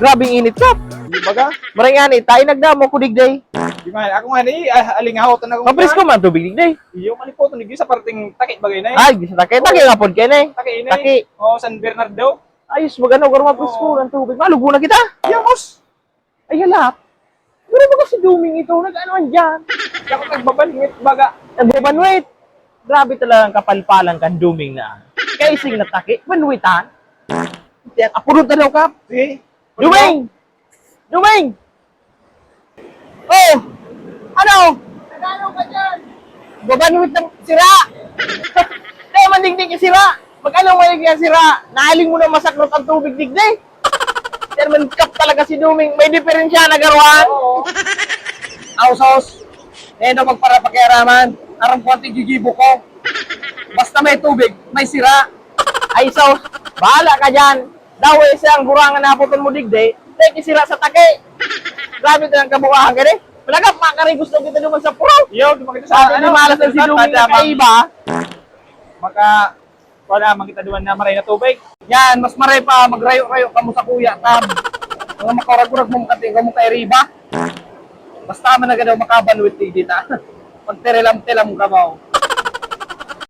Grabing init ka. Di baga? Maray nga ni, tayo nagdamo ko digday. Di man, ako nga ni, alingaw to na kung Mapres ko man tubig digday. Iyo, malipo to ni sa parting takit bagay na Ay, gisa takay. Takay nga pod kay na eh. Taki na Taki. Oh, San Bernardo. Ayos magano, garo mapres ko ng tubig. Malugo na kita. Iyo, boss. Ay, halap. Garo ba kasi duming ito? Nag-anoan dyan? Ako nagbabalingit baga. Nagbabanwit. Grabe talagang kapalpalan kan duming na. Kaising na taki, banwitan. Tiyan, apurot na daw kap. Sige. Duming! Duming! Oh! Ano? Nagano ka dyan? Babanwit ng sira! Kaya mandigdig yung sira! Mag-ano malig yung sira? Naaling mo na masaklot ang tubig digdig! Chairman Cup talaga si Duming. May diferensya na garuan? Oo. Ausos, nendo magpara pakiaraman, arang konti gigibo ko. Basta may tubig, may sira. Ay, so, bahala ka dyan. Daway siyang burangan na puton mo digday. Teki sira sa take. Grabe ito ang kabukahan ka rin. Malagap, makari gusto kita naman sa puro. Iyo, di makita Sa sa ano, malas na si Duming na kaiba. Maka, wala, makita duman na maray na tubig. Yan, mas maray pa, magrayo-rayo ka mo sa kuya, tab. Mga makarag-urag mo makating ka mo kay Riba. Basta man na daw makabanwit di dita. Pag terelam-telam ka mo.